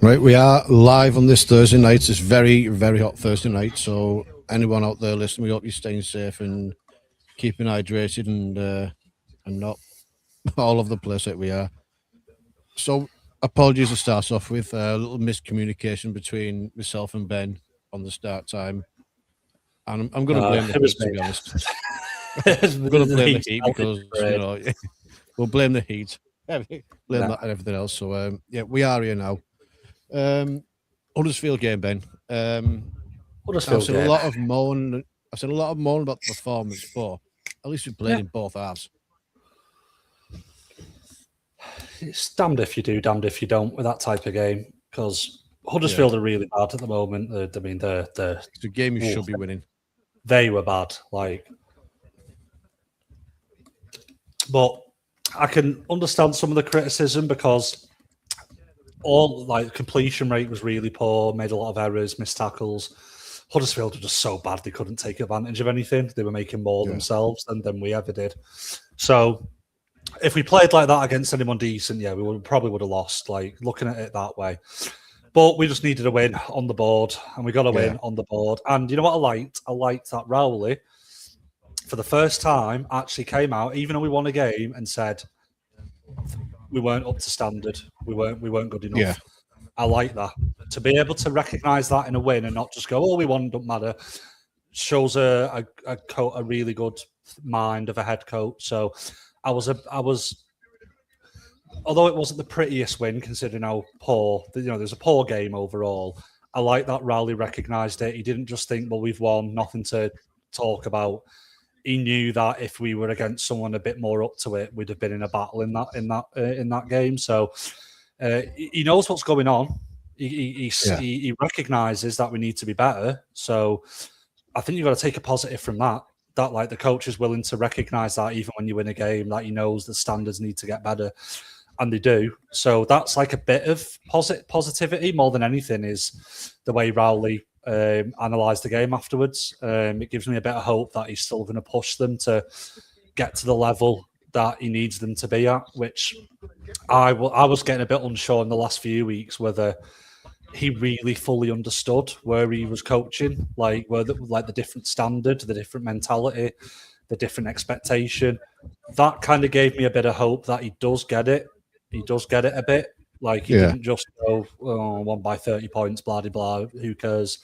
Right, we are live on this Thursday night. It's very, very hot Thursday night. So anyone out there listening, we hope you're staying safe and keeping hydrated and not all over the place like we are. So apologies to start off with a little miscommunication between myself and Ben on the start time, and I'm going to blame the It was heat, to me. be honest. I'm I'm going to blame the heat because we'll blame the heat, blame that and everything else. So yeah, we are here now. Huddersfield game, Ben. I've seen a lot of moan. I've seen a lot of moan about the performance, but at least we played in both halves. It's damned if you do, damned if you don't with that type of game, because Huddersfield are really bad at the moment. I mean, it's a game you should be winning. They were bad, but I can understand some of the criticism because completion rate was really poor, made a lot of errors, missed tackles. Huddersfield were just so bad they couldn't take advantage of anything. They were making more themselves than we ever did. So if we played like that against anyone decent, we probably would have lost, looking at it that way. But we just needed a win on the board, and we got a win on the board. And you know what I liked? I liked that Rowley, for the first time, actually came out, even though we won a game, and said we weren't up to standard. We weren't good enough. Yeah. I like that. To be able to recognise that in a win and not just go, "Oh, we won, don't matter," shows a really good mind of a head coach. So I was, although it wasn't the prettiest win considering how poor, there's a poor game overall. I like that Rowley recognised it. He didn't just think, "Well, we've won, nothing to talk about." He knew that if we were against someone a bit more up to it, we'd have been in a battle in that game. So he knows what's going on. He recognises that we need to be better. So I think you've got to take a positive from that. That the coach is willing to recognise that even when you win a game, that he knows the standards need to get better, and they do. So that's a bit of positivity more than anything is the way Rowley analysed the game afterwards. It gives me a bit of hope that he's still going to push them to get to the level that he needs them to be at, which I was getting a bit unsure in the last few weeks whether he really fully understood where he was coaching, the different standard, the different mentality, the different expectation. That kind of gave me a bit of hope that he does get it. He does get it a bit. He didn't just go, won by 30 points, blah, blah, blah, who cares?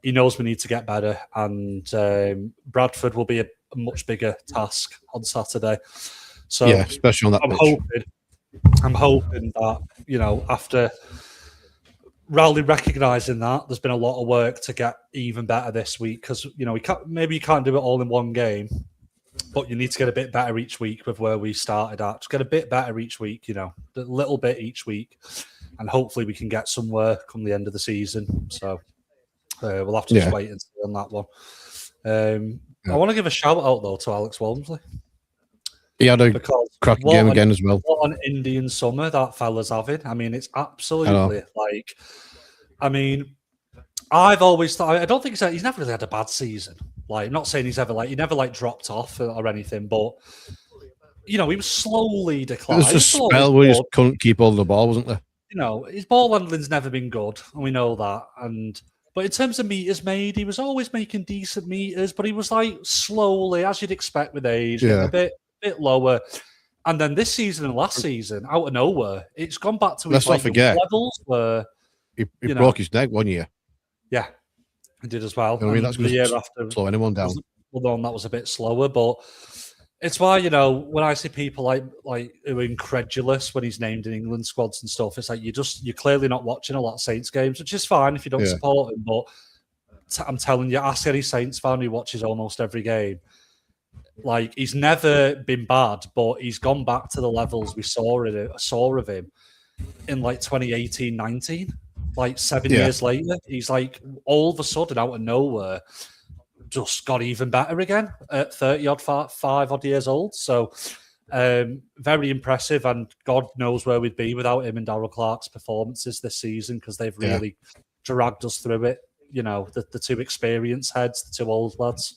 He knows we need to get better. And Bradford will be a much bigger task on Saturday. So especially on that pitch. I'm hoping that, after Rowley recognising that, there's been a lot of work to get even better this week because, maybe you can't do it all in one game, but you need to get a bit better each week with where we started at. Just get a bit better each week, a little bit each week, and hopefully we can get somewhere come the end of the season. So we'll have to just wait and see on that one. I want to give a shout out though to Alex Walmsley. He had a cracking game again as well. What an Indian summer that fella's having. I mean, it's absolutely I've always thought, I don't think he's never really had a bad season. I'm not saying he's ever he never dropped off or anything, but he was slowly declining. There was a spell where he just couldn't keep hold of the ball, wasn't there? His ball handling's never been good, and we know that. But in terms of meters made, he was always making decent meters, but he was slowly, as you'd expect with age, a bit lower. And then this season and last season, out of nowhere, it's gone back to his levels where he broke his neck 1 year. Yeah, he did as well. I mean, that's the year after slow anyone down. Well, that was a bit slower, but it's why when I see people like who are incredulous when he's named in England squads and stuff, it's you're clearly not watching a lot of Saints games, which is fine if you don't support him. But I'm telling you, ask any Saints fan who watches almost every game. He's never been bad, but he's gone back to the levels we saw of him in 2018-19. 7 years later, he's all of a sudden out of nowhere just got even better again at 5 odd years old. So very impressive, and God knows where we'd be without him and Darrell Clarke's performances this season because they've really dragged us through it. The two experienced heads, the two old lads.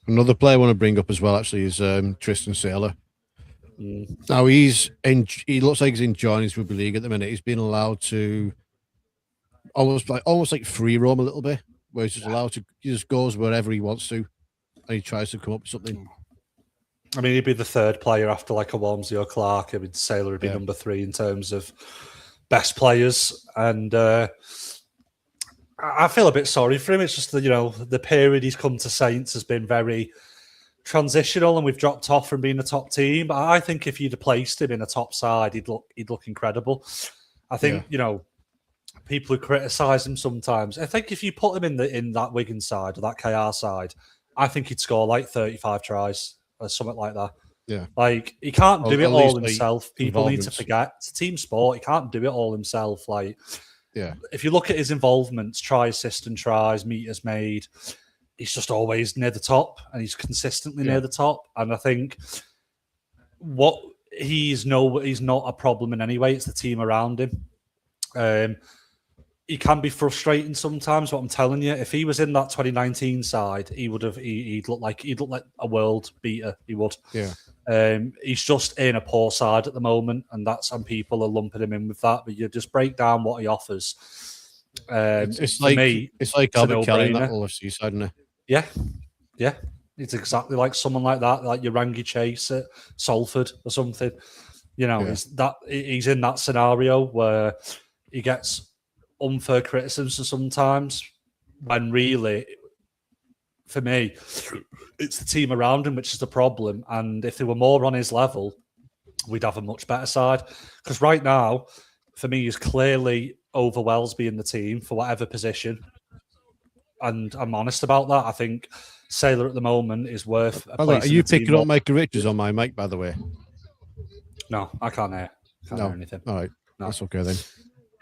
Another player I want to bring up as well, actually, is Tristan Saylor. Now he looks like he's enjoying his rugby league at the minute. He's been allowed to almost like free roam a little bit, where he's just allowed to, he just goes wherever he wants to, and he tries to come up with something. I mean, he'd be the third player after like a Walmsley or Clark. I mean, Sailor would be number 3 in terms of best players, and I feel a bit sorry for him. It's just that, you know, the period he's come to Saints has been very transitional, and we've dropped off from being a top team. But I think if you'd have placed him in a top side, he'd look incredible. I think you know, people who criticise him sometimes, I think if you put him in that Wigan side or that KR side, I think he'd score like 35 tries or something like that. Yeah, like he can't do it all himself. People need to forget it's a team sport. He can't do it all himself. Like, yeah, if you look at his involvements, try assist and tries, meters made, he's just always near the top, and he's consistently near the top. And I think he's not a problem in any way. It's the team around him. He can be frustrating sometimes, but I'm telling you, if he was in that 2019 side, he'd look like a world beater. He would. Yeah. He's just in a poor side at the moment, and people are lumping him in with that. But you just break down what he offers. It's like Albert Kelly in that LFC side, isn't it? Yeah. It's exactly like someone like that, like Urangi Chase at Salford or something. You know, he's in that scenario where he gets unfair criticism sometimes, when really, for me, it's the team around him which is the problem. And if they were more on his level, we'd have a much better side. Because right now, for me, he's clearly over Wellesby in the team for whatever position. And I'm honest about that. I think Sailor at the moment is worth a place. Are you picking up Micah Richards on my mic, by the way? No, I can't hear. Hear anything. All right. No. That's okay then.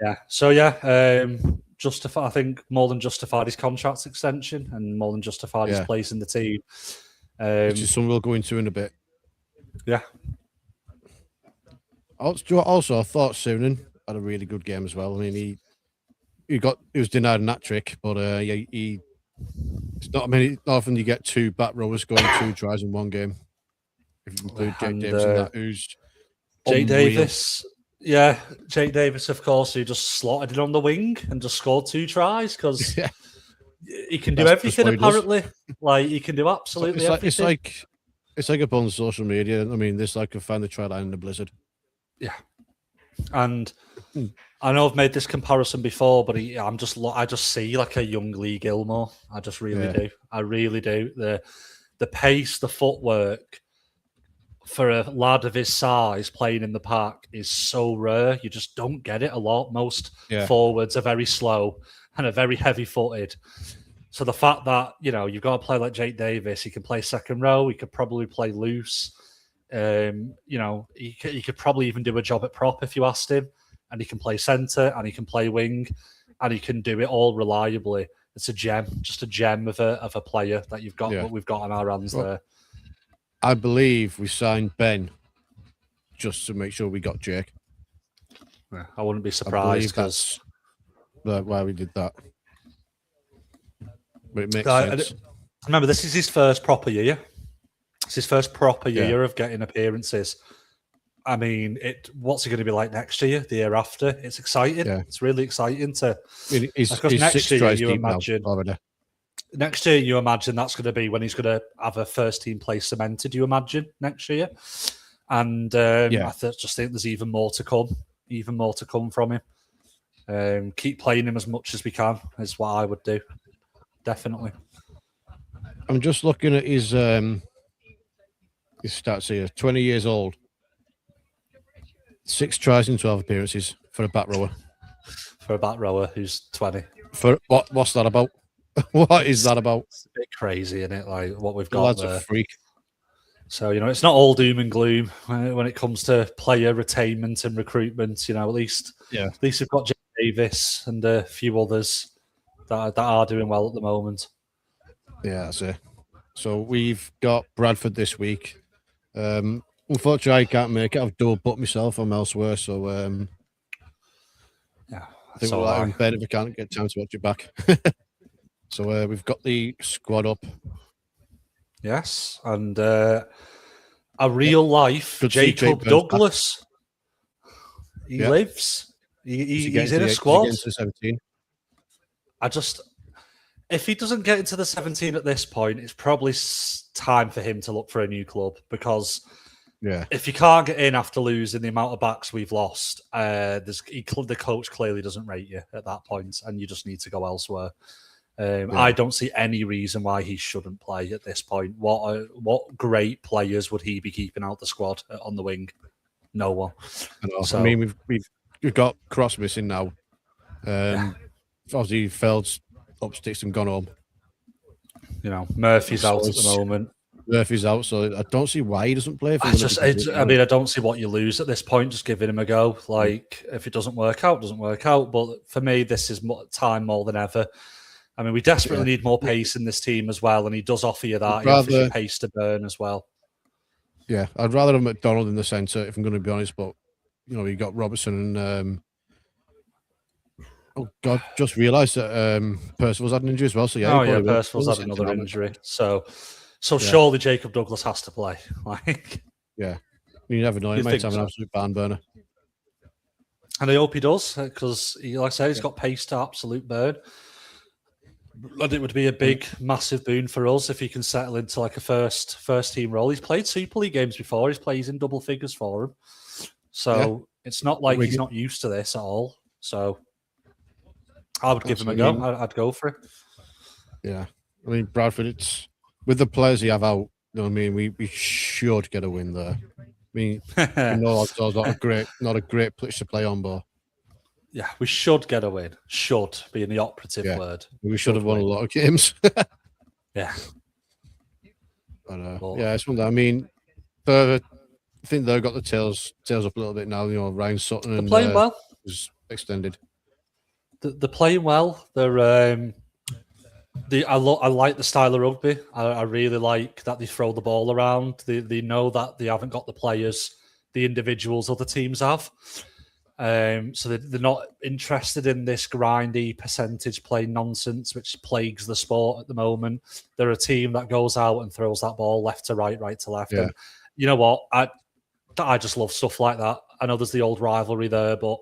Yeah. So I think more than justified his contract extension, and more than justified his place in the team. Which is something we'll go into in a bit. Yeah. Also, I thought Soonen had a really good game as well. I mean, he was denied an hat-trick, but it's not often you get 2 back rowers going 2 tries in one game. If you include Jake Davis in that, who's Jake Davis. Yeah, Jake Davis, of course, who just slotted it on the wing and just scored 2 tries because he can do everything, apparently. Like, he can do absolutely everything. It's like up on social media. I mean, there's like a fan that tried that in the Blizzard. Yeah. And I know I've made this comparison before, but I just see like a young Lee Gilmore. I just really do. I really do. The pace, the footwork for a lad of his size playing in the park is so rare. You just don't get it a lot. Most forwards are very slow and are very heavy-footed. So the fact that, you know, you've got to play like Jake Davis, he can play second row, he could probably play loose. You know, he could probably even do a job at prop if you asked him, and he can play centre and he can play wing, and he can do it all reliably. It's a gem, just a gem of a player that you've got. What we've got on our hands there. I believe we signed Ben just to make sure we got Jake. Yeah, I wouldn't be surprised because why we did that. But it makes sense. Remember, this is his first proper year. It's his first proper year of getting appearances. I mean, what's he going to be like next year, the year after? It's exciting. Yeah. It's really exciting to. He's next year, you imagine. Next year, you imagine that's going to be when he's going to have a first team place cemented. You imagine next year, and I just think there's even more to come from him. Keep playing him as much as we can is what I would do. Definitely. I'm just looking at his stats here. 20 years old, 6 tries in 12 appearances for a back rower. For a back rower who's 20. For what's that about? What is that about? It's a bit crazy, isn't it? Like what we've got there. A freak. So, you know, it's not all doom and gloom when it comes to player retainment and recruitment. You know, at least we've got Jake Davis and a few others that are doing well at the moment. Yeah, that's it. So we've got Bradford this week. Unfortunately, I can't make it. I've double booked myself. I'm elsewhere, so I think we'll let him bed if we can't get time to watch it back. So we've got the squad up. Yes, and a real life Could see Jacob Jake Burns Douglas. He Yeah. lives. Is he He's getting in to a the- is he squad. getting to the 17? If he doesn't get into the 17 at this point, it's probably time for him to look for a new club, because Yeah. if you can't get in after losing the amount of backs we've lost, the coach clearly doesn't rate you at that point, and you just need to go elsewhere. I don't see any reason why he shouldn't play at this point. What great players would he be keeping out the squad on the wing? No one. I mean, we've got Cross missing now. Obviously, Feld's up sticks and gone home. You know, Murphy's out at the moment. Murphy's out, so I don't see why he doesn't play. I don't see what you lose at this point. Just giving him a go. Like, if it doesn't work out, doesn't work out. But for me, this is time more than ever. I mean, we desperately need more pace in this team as well, and he does offer you that. He offers you pace to burn as well. Yeah, I'd rather have McDonald in the centre, if I'm going to be honest. But you know, you got Robertson and oh God, just realised that Percival's had an injury as well. So yeah, Percival's had another injury. So surely Jacob Douglas has to play. Like, yeah, you never know. He might have an absolute barn burner. And I hope he does, because, like I said, he's got pace to absolute burn. And it would be a big, massive boon for us if he can settle into like a first team role. He's played Super League games before. He's played in double figures for him. So it's not like he's not used to this at all. So I would give him a go. I'd go for it. Yeah. I mean, Bradford, it's with the players you have out, you know what I mean? We should get a win there. I mean, it's not a great pitch to play on, but yeah, we should get a win. Should being the operative word. We should have won a lot of games. Yeah. But, yeah, it's one that, I mean, I think they've got the tails up a little bit now. You know, Ryan Sutton and playing well. Was extended. They're playing well. They're I like the style of rugby. I really like that they throw the ball around. They know that they haven't got the players, the individuals other teams have. So they're not interested in this grindy percentage play nonsense, which plagues the sport at the moment. They're a team that goes out and throws that ball left to right, right to left. Yeah. And you know what? I just love stuff like that. I know there's the old rivalry there, but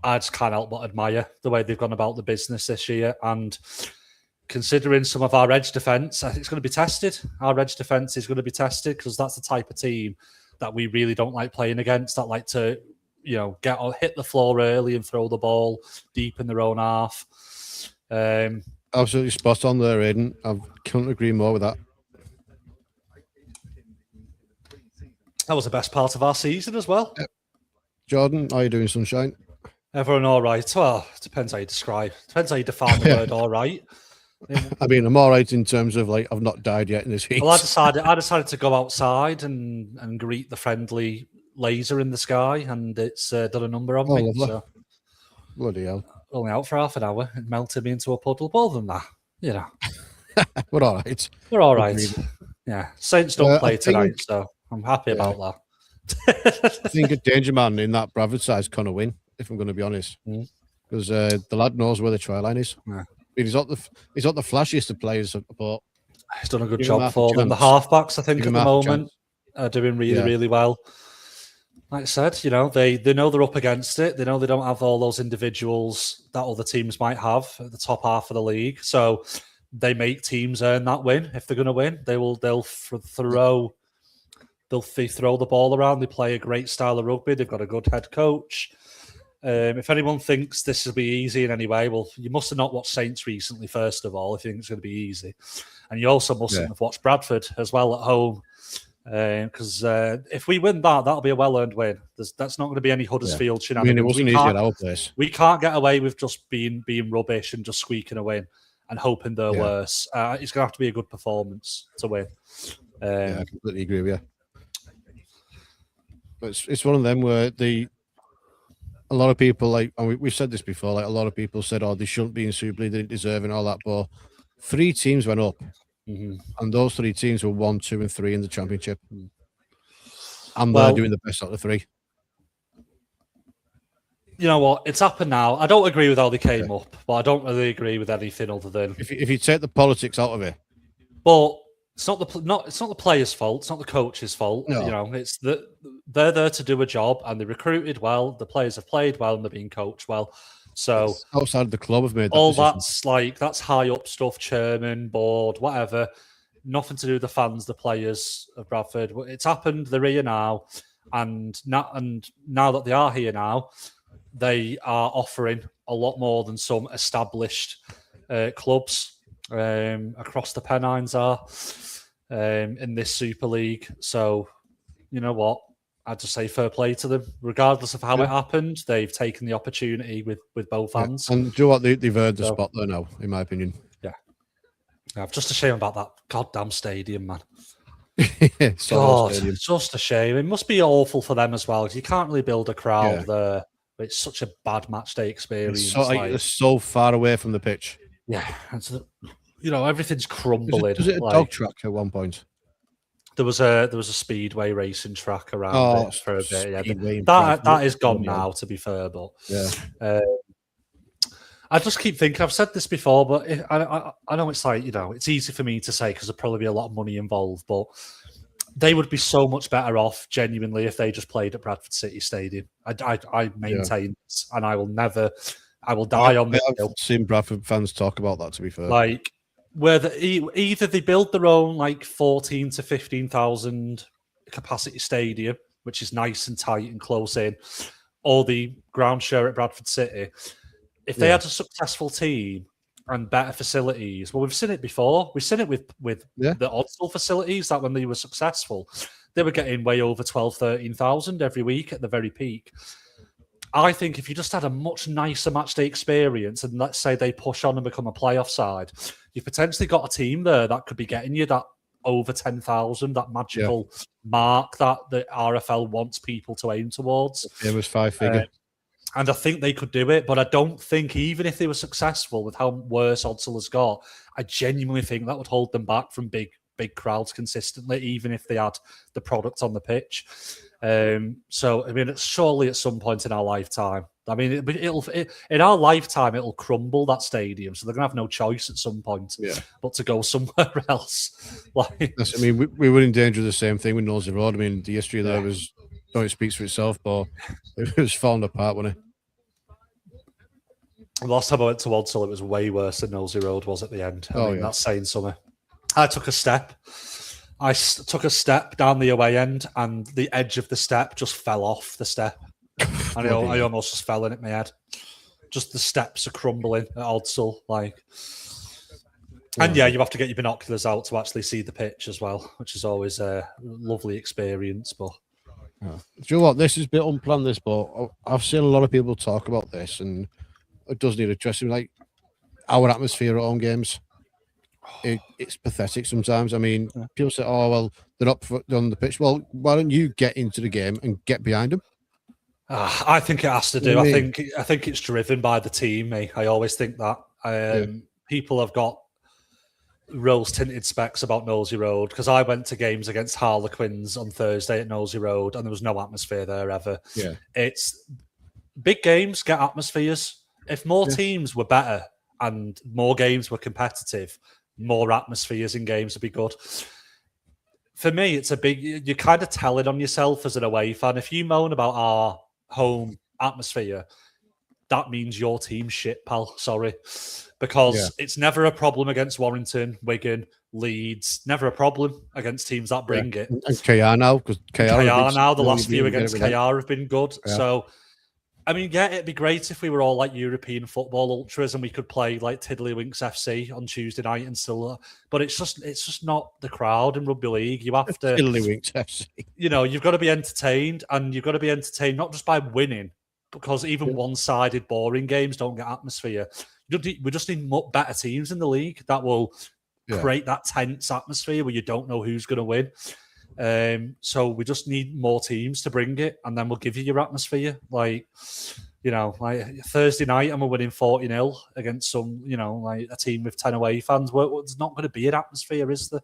I just can't help but admire the way they've gone about the business this year. And considering some of our edge defence, I think it's going to be tested. Our edge defence is going to be tested, because that's the type of team that we really don't like playing against, that like to, you know, hit the floor early and throw the ball deep in their own half. Absolutely spot on there, Aidan. I couldn't agree more with that. That was the best part of our season as well. Yep. Jordan, how are you doing, sunshine? Everyone all right? Well, depends how you define the word all right. I mean, I'm all right in terms of, like, I've not died yet in this heat. Well, I decided to go outside and greet the friendly laser in the sky, and it's done a number on me. Lovely. So. Bloody hell. Only out for half an hour. It melted me into a puddle. But other than that, you know. We're all right. We're all right. Yeah. Saints don't play tonight, so I'm happy about that. I think a danger man in that Bradford side is Connor Wynn, if I'm going to be honest. Because the lad knows where the try line is. Yeah. He's not the flashiest of players, but he's done a good job for them. The halfbacks, I think, at the moment are doing really well. Like I said, you know, they know they're up against it. They know they don't have all those individuals that other teams might have at the top half of the league. So they make teams earn that win. If they're going to win, they'll throw the ball around. They play a great style of rugby. They've got a good head coach. If anyone thinks this will be easy in any way, well, you must have not watched Saints recently, first of all, if you think it's going to be easy. And you also mustn't have watched Bradford as well at home. Because if we win that'll be a well-earned win. That's not going to be any Huddersfield shenanigans. I mean, it wasn't easy at our place. We can't get away with just being rubbish and just squeaking a win and hoping they're worse. It's going to have to be a good performance to win. I completely agree with you. But it's one of them where a lot of people, like, and we've said this before, like, a lot of people said, oh, they shouldn't be in Super League, they didn't deserve it and all that, but 3 teams went up. And those 3 teams were 1, 2, and 3 in the championship. And they're doing the best out of the 3. You know what? It's happened now. I don't agree with how they came up, but I don't really agree with anything other than... If you take the politics out of it. But it's not the players' fault. It's not the coach's fault. No. You know, it's they're there to do a job, and they recruited well. The players have played well, and they're being coached well. So It's outside of the club have made that all decision. that's high up stuff, chairman, board, whatever. Nothing to do with the fans, the players of Bradford. It's happened. They're here now, and now that they are here now, they are offering a lot more than some established clubs across the Pennines are in this Super League. So, you know what? I'd just say fair play to them. Regardless of how it happened, they've taken the opportunity with both hands. Yeah. And do you know what? They've earned the spot there now, in my opinion. Yeah. I'm just ashamed about that goddamn stadium, man. God, it's just a shame. It must be awful for them as well, because you can't really build a crowd there. It's such a bad match day experience. It's so far away from the pitch. Yeah. You know, everything's crumbling. Was it a dog track at one point? There was a speedway racing track around it for a bit. Yeah, that is gone now, to be fair. But I just keep thinking, I've said this before, but I know it's like, you know, it's easy for me to say because there'd probably be a lot of money involved, but they would be so much better off, genuinely, if they just played at Bradford City Stadium. I maintain this, and I will die on this hill. I've seen Bradford fans talk about that, to be fair. Like, where either they build their own like 14 to 15,000 capacity stadium, which is nice and tight and close in, or the ground share at Bradford City. If they had a successful team and better facilities, well, we've seen it before. We've seen it with the Odsal facilities, that when they were successful, they were getting way over 12, 13,000 every week at the very peak. I think if you just had a much nicer matchday experience, and let's say they push on and become a playoff side, you've potentially got a team there that could be getting you that over 10,000, that magical mark that the RFL wants people to aim towards. It was 5-figure. And I think they could do it, but I don't think, even if they were successful with how worse Odsal has got, I genuinely think that would hold them back from big crowds consistently, even if they had the product on the pitch. So, I mean, it's surely at some point in our lifetime. I mean, in our lifetime, it'll crumble, that stadium. So they're going to have no choice at some point but to go somewhere else. Like, I mean, we were in danger of the same thing with Knowsley Road. I mean, the history there was, it speaks for itself, but it was falling apart, wasn't it? The last time I went to Odsal, it was way worse than Knowsley Road was at the end. I mean, that's saying something. I took a step. I took a step down the away end, and the edge of the step just fell off the step. And I almost just fell in at my head. Just the steps are crumbling at Odsal. Like, and you have to get your binoculars out to actually see the pitch as well, which is always a lovely experience. But do you know what? This is a bit unplanned, this, but I've seen a lot of people talk about this, and it does need addressing. Like, our atmosphere at home games, it's pathetic sometimes. I mean, people say, "Oh, well, they're not on the pitch." Well, why don't you get into the game and get behind them? I think it has to do. I think it's driven by the team. I always think that people have got rose-tinted specs about Knowsley Road, because I went to games against Harlequins on Thursday at Knowsley Road, and there was no atmosphere there ever. Yeah, it's big games get atmospheres. If more teams were better and more games were competitive, more atmospheres in games would be good. For me, it's you're kind of telling on yourself as an away fan. If you moan about our home atmosphere, that means your team's shit, pal. Sorry. Because it's never a problem against Warrington, Wigan, Leeds. Never a problem against teams that bring it. And KR now, because KR now, the last few against KR have been good. Yeah. So, I mean, it'd be great if we were all like European football ultras and we could play like Tiddlywinks FC on Tuesday night and still. But it's just not the crowd in rugby league. You have to Tiddlywinks FC. You know, you've got to be entertained, and you've got to be entertained not just by winning, because even one-sided, boring games don't get atmosphere. We just need better teams in the league that will create that tense atmosphere where you don't know who's going to win. So we just need more teams to bring it, and then we'll give you your atmosphere. Like, you know, like Thursday night, and we're winning 40-0 against some, you know, like a team with 10 away fans. There's not going to be an atmosphere, is there?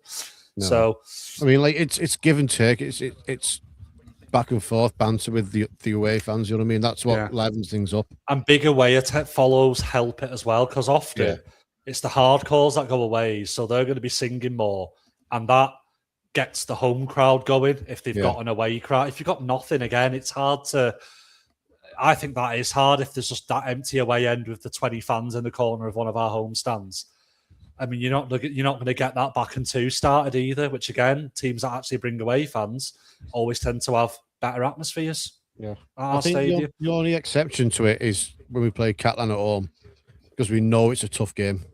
No. So, I mean, like it's give and take. It's back and forth banter with the away fans. You know what I mean? That's what livens things up. And big away follows help it as well, because often it's the hardcores that go away, so they're going to be singing more. and that gets the home crowd going. If they've Yeah. got an away crowd, if you've got nothing, again, it's hard to. I think that is hard if there's just that empty away end with the 20 fans in the corner of one of our home stands. I mean, you're not going to get that back and two started either. Which again, teams that actually bring away fans always tend to have better atmospheres. Yeah, At I our think stadium. the only exception to it is when we play Catalan at home, because we know it's a tough game.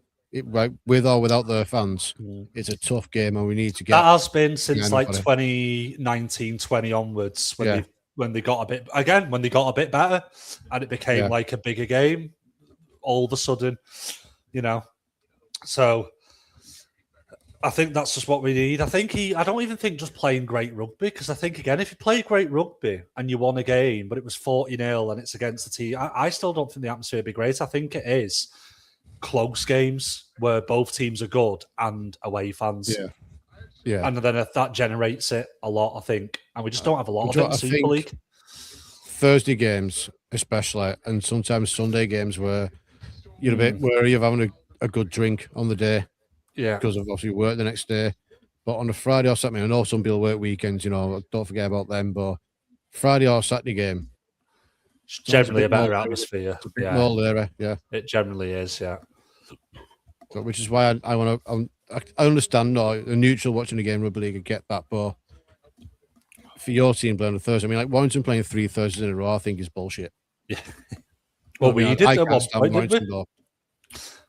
Right, with or without the fans, it's a tough game, and we need to get. That has been since like anybody. 2019-20 onwards when they got a bit better, and it became like a bigger game. All of a sudden, So I think that's just what we need. I don't even think just playing great rugby, because I think, again, if you play great rugby and you won a game, but it was 40-0 and it's against the team, I still don't think the atmosphere would be great. I think it is close games where both teams are good and away fans. Yeah. And then that generates it a lot, I think. And we just don't have a lot of it in Super League. Thursday games, especially, and sometimes Sunday games where you're a bit wary of having a good drink on the day. Yeah. Because of obviously work the next day. But on a Friday or Saturday, I know some people work weekends, don't forget about them. But Friday or Saturday game, it's generally a better atmosphere. More there, yeah. It generally is, yeah. So, which is why I want to. I understand, a neutral watching a game rugby league, I get that, but for your team playing on Thursday, I mean, like Warrington playing 3 Thursdays in a row, I think is bullshit. Yeah. Well, we did at one point, didn't we?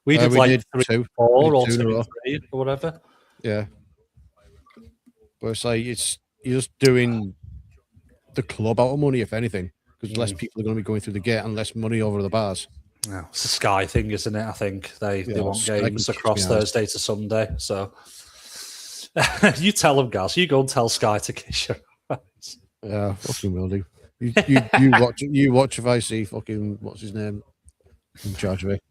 We did like 3 or 4 or 2 or 3 or whatever. Yeah. But it's like you're just doing the club out of money, if anything, because less people are going to be going through the gate and less money over the bars. No, it's a Sky thing, isn't it? I think they want games across Thursday to Sunday. So you tell them, guys. You go and tell Sky to kiss your ass. Yeah, fucking will do. You watch if I see fucking what's his name in charge of it.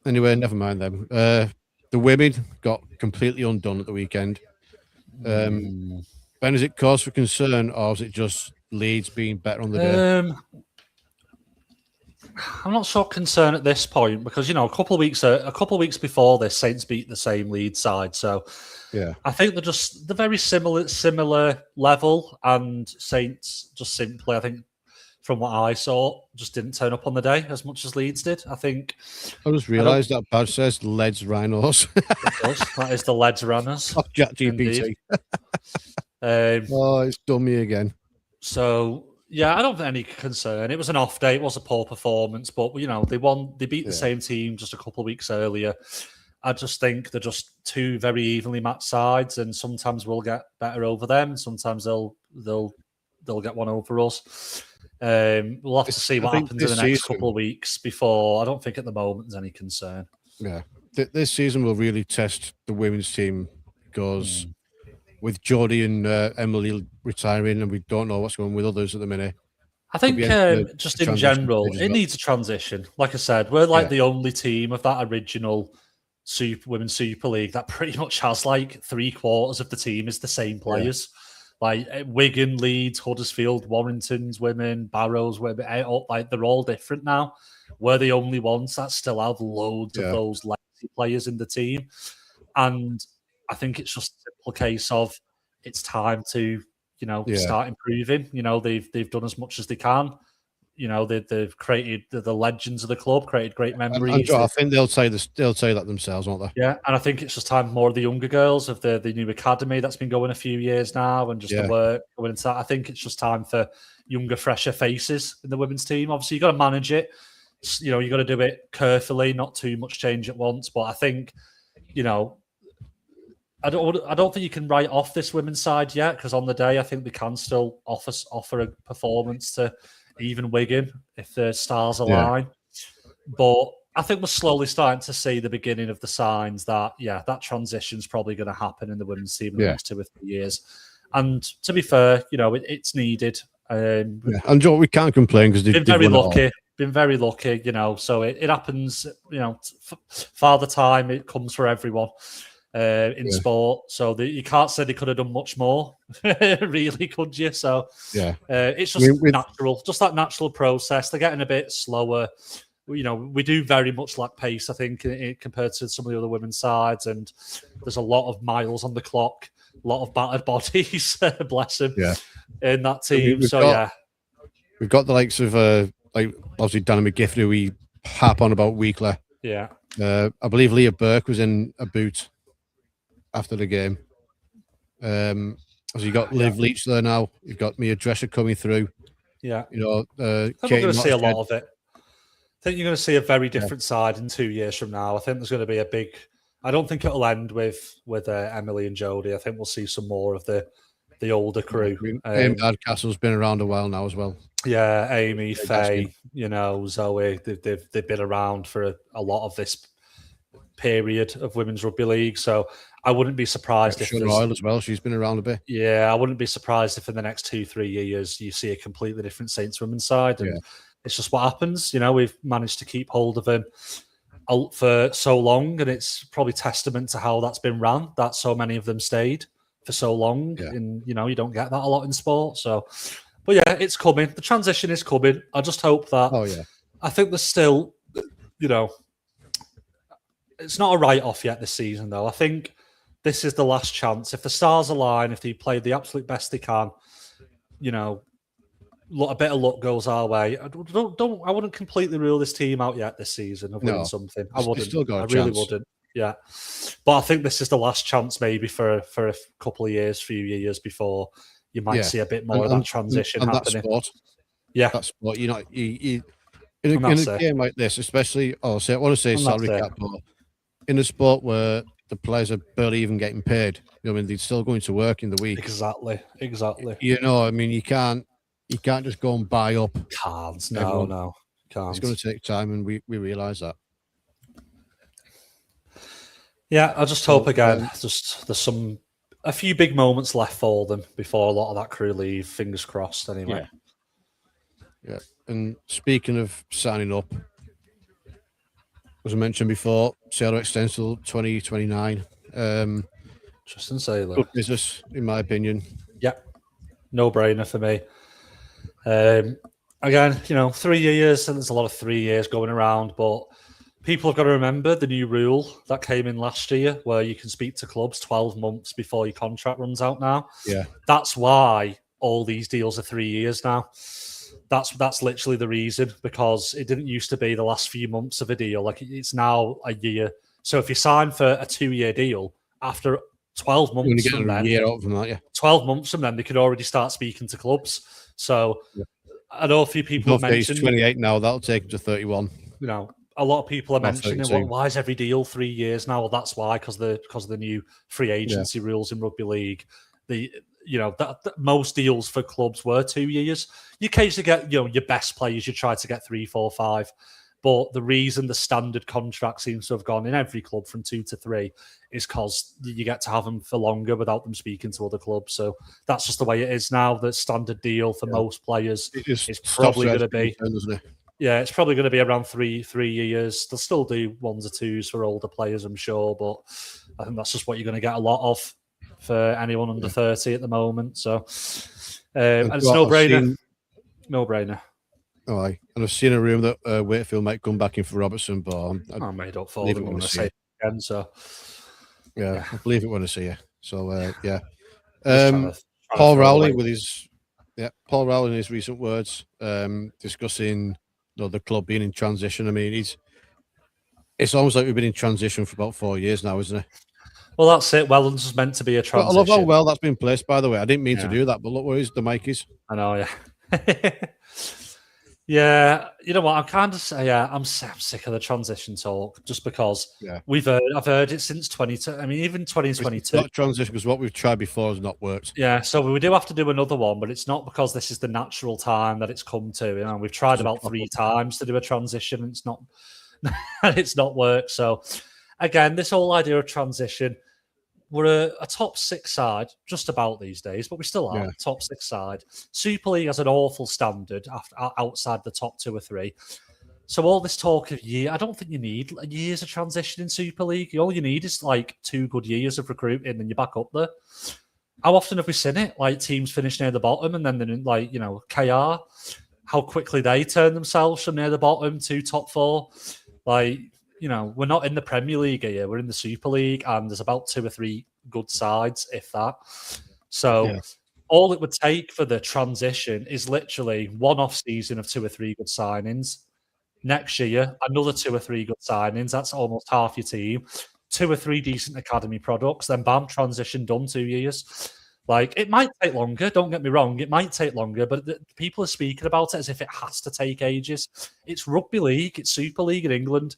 Anyway, never mind them. The women got completely undone at the weekend. Ben, is it cause for concern, or is it just Leeds being better on the day? I'm not so concerned at this point because a couple of weeks before this, Saints beat the same Leeds side. So yeah, I think they're very similar level, and Saints just simply, I think, from what I saw, just didn't turn up on the day as much as Leeds did. I think. I just realised that badge says Leeds Rhinos. It does. That is the Leeds Runners. Oh, ChatGPT. It's done me again. So yeah, I don't have any concern. It was an off day. It was a poor performance, but they won. They beat the same team just a couple of weeks earlier. I just think they're just two very evenly matched sides, and sometimes we'll get better over them, and sometimes they'll get one over us. We'll have to see what happens in the next couple of weeks before. I don't think at the moment there's any concern. Yeah, this season will really test the women's team because with Jodie and Emily retiring, and we don't know what's going on with others at the minute. I think just in general, it needs a transition. Like I said, we're like the only team of that original Women's Super League that pretty much has like 3/4 of the team is the same players. Yeah. Like Wigan, Leeds, Huddersfield, Warrington's women, Barrows women, like they're all different now. We're the only ones that still have loads of those legacy players in the team. And I think it's just a simple case of it's time to, start improving. They've done as much as they can. They've created the legends of the club, created great memories. I think they'll say that themselves, won't they? Yeah, and I think it's just time more of the younger girls of the new academy that's been going a few years now, and just the work going into that. I think it's just time for younger, fresher faces in the women's team. Obviously, you've got to manage it. You've got to do it carefully, not too much change at once. But I think, I don't think you can write off this women's side yet, because on the day, I think they can still offer a performance to even Wigan if the stars align. But I think we're slowly starting to see the beginning of the signs that that transition's probably going to happen in the women's team in the next 2 or 3 years. And to be fair, it's needed. And Joe, we can't complain because they've been very lucky. So it happens. Father time, it comes for everyone in sport. So you can't say they could have done much more, really, could you? So it's just natural, just that natural process. They're getting a bit slower. we do very much lack pace, I think, compared to some of the other women's sides, and there's a lot of miles on the clock, a lot of battered bodies, bless them, in that team. We've got the likes of like obviously Dana McGiffin, who we harp on about weekly. Yeah. I believe Leah Burke was in a boot after the game. So you got Liv Leach there now. You've got Mia Drescher coming through. Yeah. I think we're going to see a lot of it. I think you're going to see a very different side in 2 years from now. I think there's going to be a big. I don't think it'll end with Emily and Jodie. I think we'll see some more of the older crew. Amy Hardcastle's been around a while now as well. Yeah, Amy, Faye, Zoe. They've been around for a lot of this period of women's rugby league. So I wouldn't be surprised if Royal as well. She's been around a bit. Yeah, I wouldn't be surprised if in the next 2-3 years you see a completely different Saints women's side. And it's just what happens. We've managed to keep hold of them for so long, and it's probably testament to how that's been run, that so many of them stayed for so long. And you don't get that a lot in sport. So, but yeah, it's coming. The transition is coming. I just hope that. I think there's still, it's not a write-off yet this season, though. I think this is the last chance. If the stars align, if they play the absolute best they can, a bit of luck goes our way. I wouldn't completely rule this team out yet this season of winning something. I wouldn't. I really wouldn't. Yeah, but I think this is the last chance, maybe for a couple of years, few years before you might see a bit more of that transition happening. That sport. Yeah, that sport. In a game like this, especially, I want to say salary cap, but in a sport where the players are barely even getting paid, they're still going to work in the week. Exactly. You can't just go and buy up. Can't. Can't. It's going to take time, and we realise that. Yeah, I just hope again. There's a few big moments left for them before a lot of that crew leave. Fingers crossed. Anyway. Yeah. And speaking of signing up, as I mentioned before, Sarah extends till 2029. Tristan Sailor. Good business, in my opinion. Yeah, no brainer for me. Again, 3 years, and there's a lot of 3 years going around, but people have got to remember the new rule that came in last year where you can speak to clubs 12 months before your contract runs out now. Yeah. That's why all these deals are 3 years now. That's literally the reason, because it didn't used to be the last few months of a deal. Like, it's now a year. So if you sign for a 2-year deal, after 12 months from then, 12 months from then, they could already start speaking to clubs. So I know a few people mentioned 28 now. That'll take him to 31. A lot of people are mentioning, why is every deal 3 years now? Well, that's why, because of the new free agency rules in rugby league. Most deals for clubs were 2 years. You occasionally get, your best players, you try to get 3, 4, 5. But the reason the standard contract seems to have gone in every club from 2 to 3 is because you get to have them for longer without them speaking to other clubs. So that's just the way it is now. The standard deal for most players is probably going to be, it's probably going to be around 3 years. They'll still do 1s or 2s for older players, I'm sure, but I think that's just what you're going to get a lot of for anyone under 30 at the moment. So, and it's no-brainer. No-brainer. Oh, and I've seen a rumour that Wakefield might come back in for Robertson, but I made up for them when I say it again. So, I believe it when I see it. So, Paul Rowley with his Paul Rowley in his recent words discussing the club being in transition. I mean, it's almost like we've been in transition for about 4 years now, isn't it? Well, that's it. Welland's was meant to be a transition. I love how well that's been placed, by the way. I didn't mean to do that, but look where the mic is. I know, yeah. Yeah, you know what? I'm sick of the transition talk, just because I've heard it since 22. I mean, even 2022. It's not transition, because what we've tried before has not worked. Yeah, so we do have to do another one, but it's not because this is the natural time that it's come to. We've tried about 3 times to do a transition, and it's not worked. So again, this whole idea of transition. We're a top 6 side, just about these days, but we still are a top 6 side. Super League has an awful standard outside the top 2 or 3. So all this talk of I don't think you need years of transition in Super League. All you need is like 2 good years of recruiting, and you're back up there. How often have we seen it? Like teams finish near the bottom, and then they're in, KR how quickly they turn themselves from near the bottom to top 4. Like, you know, we're not in the Premier League here. We're in the Super League, and there's about 2 or 3 good sides, if that. So all it would take for the transition is literally one off season of 2 or 3 good signings. Next year, another 2 or 3 good signings. That's almost half your team. 2 or 3 decent academy products. Then bam, transition done, 2 years. Like, it might take longer. Don't get me wrong. It might take longer, but people are speaking about it as if it has to take ages. It's rugby league. It's Super League in England.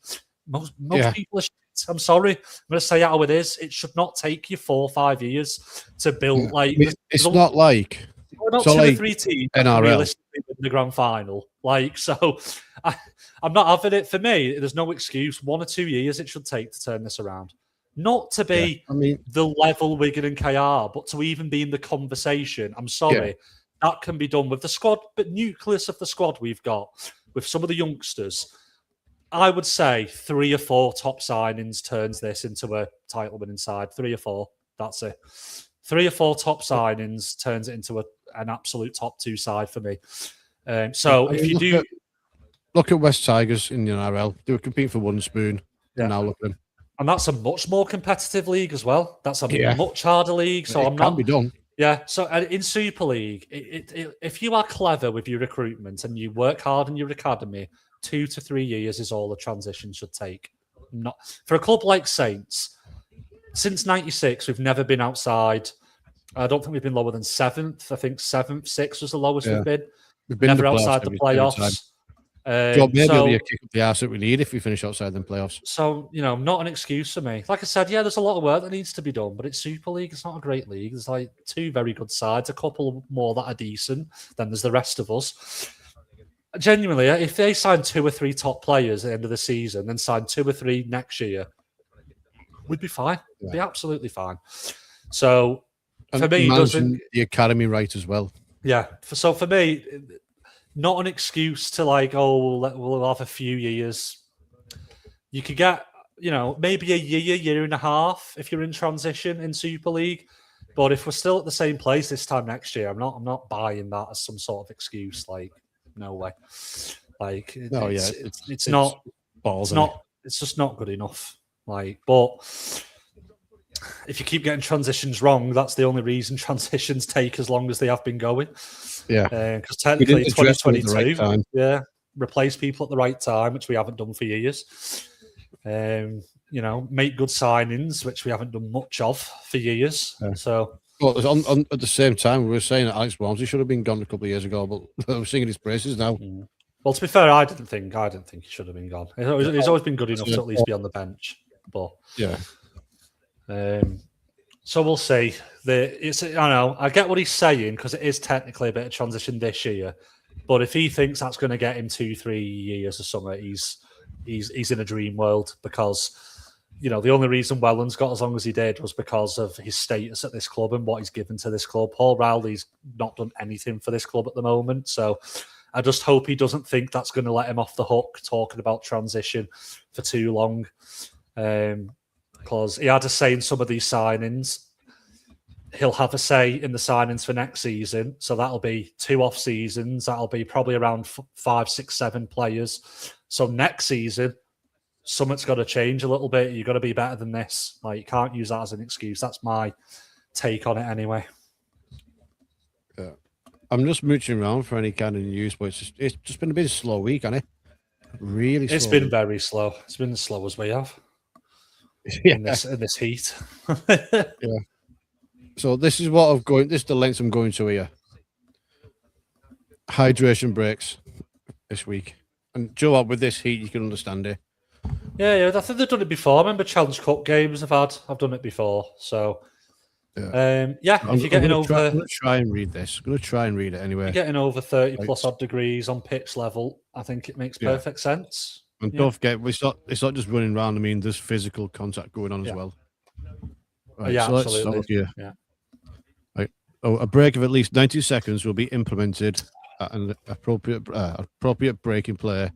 Most people are shit. I'm sorry. I'm going to say how it is. It should not take you 4 or 5 years to build. Like, it's not like not 2 or 3 teams realistically in the grand final. Like, so I'm not having it. For me, there's no excuse. 1 or 2 years it should take to turn this around. Not to be the level Wigan and KR, but to even be in the conversation. I'm sorry. That can be done with the squad, but nucleus of the squad we've got, with some of the youngsters. I would say 3 or 4 top signings turns this into a title winning side. 3 or 4. That's it. 3 or 4 top signings turns it into an absolute top 2 side for me. So if you do... Look at West Tigers in the NRL. They were competing for one spoon. And now look at them. And that's a much more competitive league as well. That's a much harder league. So it can be done. Yeah. So in Super League, if you are clever with your recruitment and you work hard in your academy, 2 to 3 years is all the transition should take. Not for a club like Saints. Since '96, we've never been outside. I don't think we've been lower than 7th. I think 7th, 6th was the lowest we've been. We've been never outside the playoffs. Maybe it'll be a kick up the arse that we need if we finish outside the playoffs. So, you know, not an excuse for me. Like I said, there's a lot of work that needs to be done, but it's Super League. It's not a great league. There's like 2 very good sides, a couple more that are decent. Then there's the rest of us. Genuinely, if they sign 2 or 3 top players at the end of the season, then sign 2 or 3 next year, we'd be fine. We'd be absolutely fine. So, for me, doesn't the academy right as well? Yeah. So for me, not an excuse to like, we'll have a few years. You could get, you know, maybe a year and a half if you're in transition in Super League. But if we're still at the same place this time next year, I'm not buying that as some sort of excuse. Like, no way. Like, it's just not good enough. Like, but if you keep getting transitions wrong, that's the only reason transitions take as long as they have been going. Yeah, because technically 2022, replace people at the right time, which we haven't done for years. You know, make good signings, which we haven't done much of for years. So, well, at the same time, we were saying that Alex Walmsley should have been gone a couple of years ago, but we're singing his praises now. Well, to be fair, I didn't think he should have been gone. He's always been good enough to at least be on the bench. But so we'll see. I know I get what he's saying because it is technically a bit of transition this year, but if he thinks that's going to get him 2-3 years or something, he's in a dream world because, you know, the only reason Welland's got as long as he did was because of his status at this club and what he's given to this club. Paul Rowley's not done anything for this club at the moment, so I just hope he doesn't think that's going to let him off the hook talking about transition for too long. Because he had a say in some of these signings. He'll have a say in the signings for next season. So that'll be 2 off seasons. That'll be probably around 5, 6, 7 players. So next season, something's got to change a little bit. You've got to be better than this. Like, you can't use that as an excuse. That's my take on it anyway. Yeah. I'm just mooching around for any kind of news, but it's just been a bit of a slow week, hasn't it? Really slow. It's been very slow. It's been as slow as we have. In this heat. Yeah. So this is what this is the lengths I'm going to here. Hydration breaks this week. And Joe, with this heat, you can understand it. Yeah, I think they've done it before. I remember Challenge Cup games I've done it before. So if you're getting over... I'm going to try and read this. I'm going to try and read it anyway. You're getting over 30 plus odd degrees on pitch level. I think it makes perfect sense. And don't forget, it's not just running around. I mean, there's physical contact going on as well. Right, so absolutely. Right. A break of at least 90 seconds will be implemented at an appropriate break in play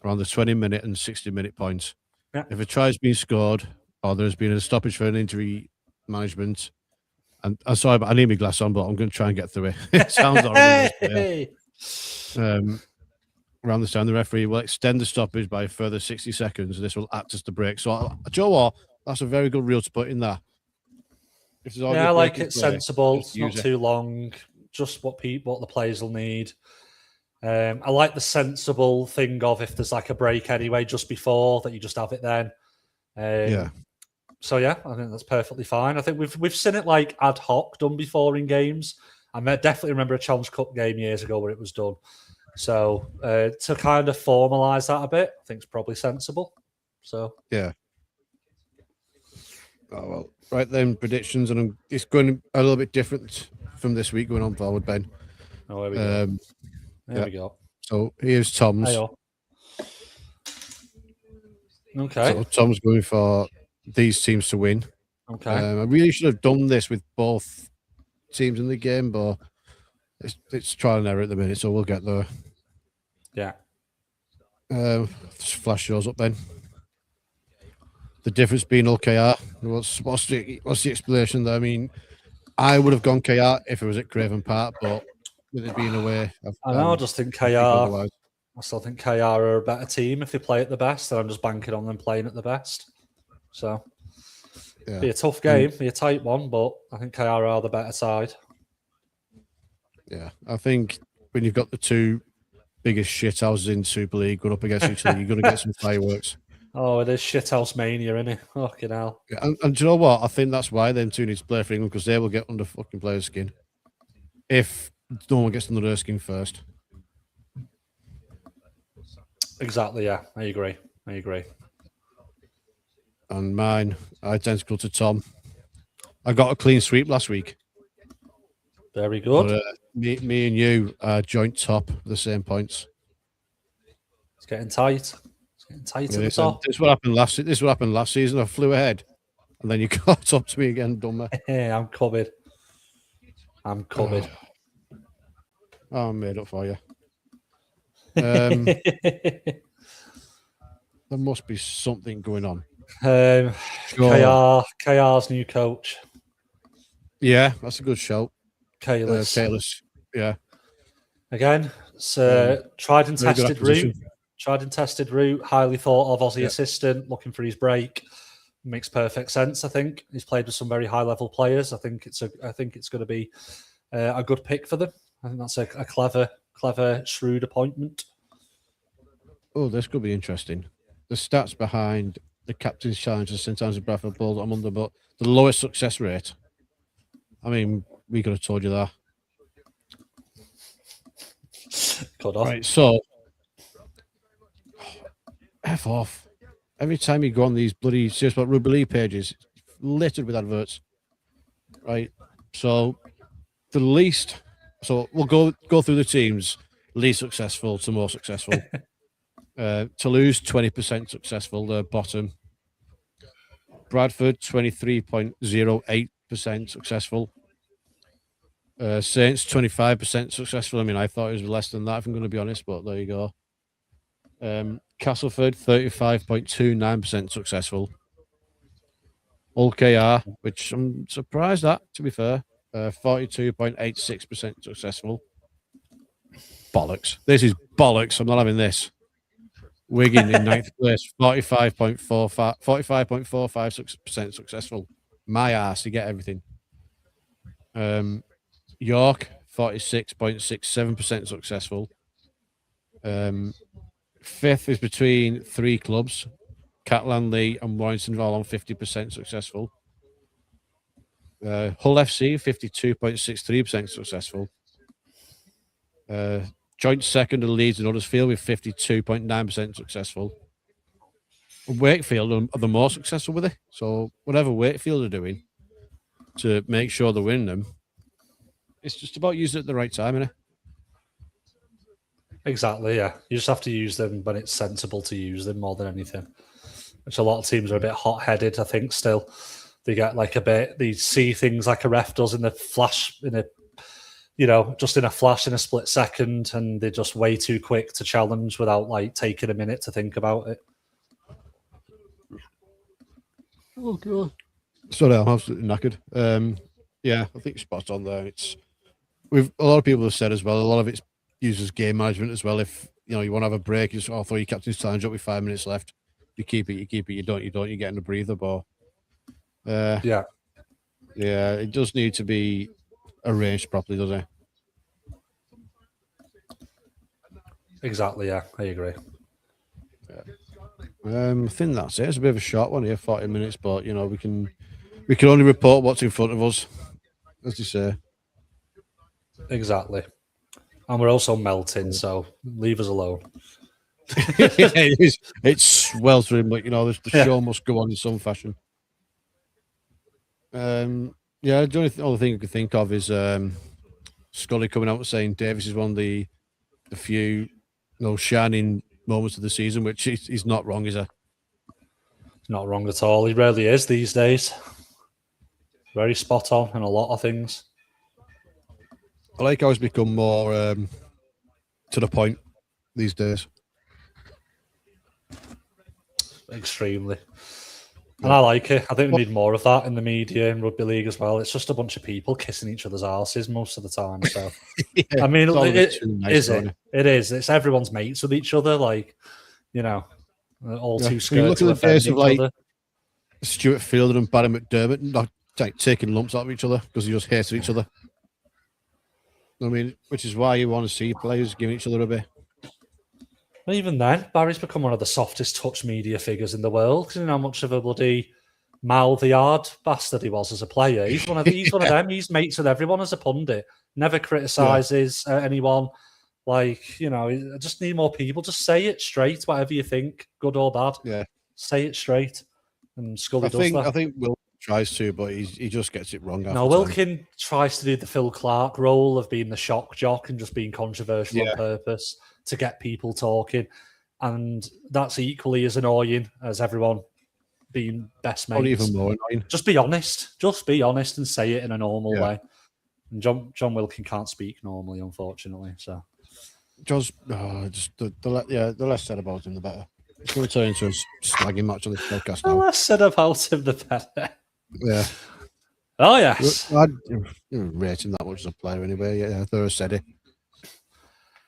around the 20-minute and 60-minute points. Yeah. If a try has been scored or there has been a stoppage for an injury management, and I'm sorry, but I need my glass on, but I'm going to try and get through it. It sounds horrible. Around this time, the referee will extend the stoppage by a further 60 seconds. This will act as the break. So, do you know what? That's a very good rule to put in there. If there's already Yeah, I a break like in it. play, Sensible. just It's not use it. too long. Just what the players will need. I like the sensible thing of if there's like a break anyway, just before that, you just have it then. Yeah. So yeah, I think that's perfectly fine. I think we've seen it like ad hoc done before in games. I definitely remember a Challenge Cup game years ago where it was done. So to kind of formalise that a bit, I think it's probably sensible. So Yeah. Oh, well. Right then, predictions, and it's going a little bit different from this week going on forward, Ben. oh, there we go. There yeah. we go. So here's Tom's. Hey-oh. Okay. So Tom's going for these teams to win. Okay. I really should have done this with both teams in the game, but it's trial and error at the minute, so we'll get there. Yeah. Just flash yours up then. The difference being OKR. What's the explanation there? I mean, I would have gone KR if it was at Craven Park, but with it being away, I just think KR. I still think KR are a better team if they play at the best, and I'm just banking on them playing at the best. So, be a tough game, be a tight one, but I think KR are the better side. Yeah, I think when you've got the two biggest shithouses in Super League going up against each other, you're going to get some fireworks. Oh, it is shithouse mania, isn't it? Fucking hell. Yeah, and do you know what? I think that's why them two need to play for England, because they will get under fucking players' skin if no one gets under their skin first. Exactly, yeah. I agree. And mine, identical to Tom. I got a clean sweep last week. Very good. But, me and you are joint top with the same points. It's getting tight. At the top. This is what happened last season. I flew ahead, and then you caught up to me again, dumber. Yeah, I'm covered. Oh, I'm made up for you. There must be something going on. KR's new coach. Yeah, that's a good shout. Kalis. Yeah. Again, it's tried and tested route. Highly thought of Aussie assistant, looking for his break. Makes perfect sense. I think he's played with some very high level players. I think it's going to be a good pick for them. I think that's a clever, shrewd appointment. Oh, this could be interesting. The stats behind the captain's challenge and St. Anne's and Bradford Bulls I'm under, but the lowest success rate. I mean, we could have told you that. Right, so F off. Every time you go on these bloody Serious About Rugby League pages, it's littered with adverts. Right. So we'll go through the teams, least successful to more successful. Toulouse, 20% successful, the bottom. Bradford, 23.08% successful. Saints, 25% successful. I mean, I thought it was less than that, if I'm going to be honest, but there you go. Castleford, 35.29% successful. OKR, which I'm surprised at, to be fair, 42.86% successful. Bollocks. This is bollocks. I'm not having this. Wigan in 9th place, 45.45% successful. My ass to get everything. York, 46.67% successful. 5th is between 3 clubs. Catalan Lee and Warrington all on 50% successful. Hull FC, 52.63% successful. Joint second are Leeds and Huddersfield with 52.9% successful. Wakefield are the more successful with it. So whatever Wakefield are doing to make sure they're winning them, it's just about using it at the right time, innit? Exactly, yeah. You just have to use them when it's sensible to use them more than anything. Which a lot of teams are a bit hot-headed, I think, still. They get like a bit, they see things like a ref does in the flash, just in a flash in a split second, and they're just way too quick to challenge without like taking a minute to think about it. Oh, God. Sorry, I'm absolutely knackered. Yeah, I think spot on there. A lot of people have said as well, a lot of it's use as game management as well. If you know you want to have a break, you just throw your captain's challenge up with 5 minutes left. You keep it. You keep it. You don't. You're getting a breather. But Yeah, it does need to be arranged properly, doesn't it? exactly. Yeah, I agree. I think that's it. It's a bit of a short one here, 40 minutes, but you know we can only report what's in front of us, as you say. Exactly. And we're also melting, so leave us alone. It's sweltering, but you know the Yeah. show must go on in some fashion. The only thing I could think of is Scully coming out and saying Davis is one of the few shining moments of the season, which he's not wrong, is he? Not wrong at all. He rarely is these days. Very spot on in a lot of things. I like how he's become more to the point these days. Extremely. And I like it. I think we need more of that in the media in rugby league as well. It's just a bunch of people kissing each other's arses most of the time. So I mean, it's all a bit it too nice, is isn't it? It is. It's everyone's mates with each other, like, you know, all Yeah. too When you scared look to at the offend face each of, like, other. Stuart Fielder and Barry McDermott not taking lumps out of each other because they just hated each other. I mean, which is why you want to see players giving each other a bit. And even then, Barry's become one of the softest touch media figures in the world. 'Cause you know how much of a bloody mouthy hard bastard he was as a player. He's one of them. He's mates with everyone as a pundit. Never criticises anyone. Like, you know, I just need more people. Just say it straight, whatever you think, good or bad. Yeah. Say it straight. And Scully does that. I think Will tries to, but he just gets it wrong. No, Wilkin tries to do the Phil Clark role of being the shock jock and just being controversial on purpose to get people talking. And that's equally as annoying as everyone being best mates. Probably even more annoying. Just be honest. Just be honest and say it in a normal way. And John Wilkin can't speak normally, unfortunately. So Just the less said about him, the better. It's going to turn into a slagging match on this podcast the now. less said about him, the better. Yeah. Oh, yes. I'd rate him that much as a player anyway. Yeah, Thurr said it.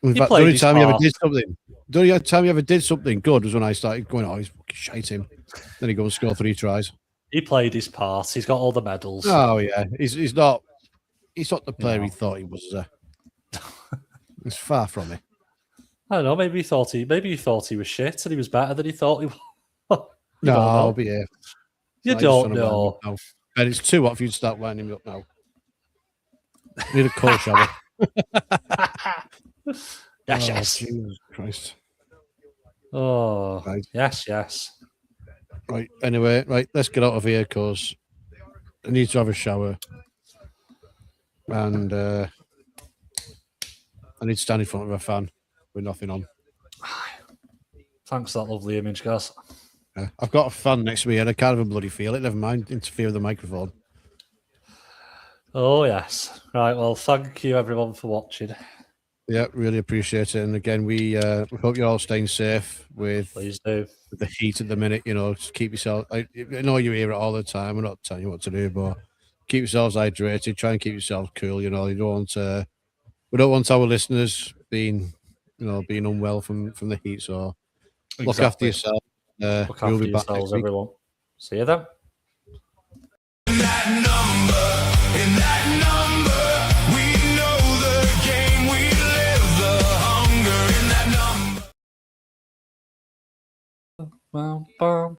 In He fact, the played only his time he ever part. did something, the only time he ever did something good was when I started going, "Oh, he's fucking shite him." Then he goes and score 3 tries. He played his part. He's got all the medals. Oh yeah, he's not the player he thought he was. It's far from it. I don't know. Maybe he thought he was shit and he was better than he thought he was. No, but yeah, You don't know. And it's too hot for you to start winding me up now. Need a cold shower. Yes. Jesus Christ. Oh, Right. yes. Right. Anyway, right. Let's get out of here because I need to have a shower, and I need to stand in front of a fan with nothing on. Thanks for that lovely image, guys. I've got a fan next to me, and I can't even bloody feel it. Never mind interfere with the microphone. Oh, yes. Right. Well, thank you, everyone, for watching. Yeah, really appreciate it. And again, we hope you're all staying safe with Please do. the heat at the minute. You know, just keep yourself. I know you hear it all the time. We're not telling you what to do, but keep yourselves hydrated. Try and keep yourselves cool. You know, we don't want our listeners being unwell from the heat. So look after yourself. Look after be back next yourselves, week. everyone. See you then. In that number, we know the game, we live the hunger in that number. Bum, bum.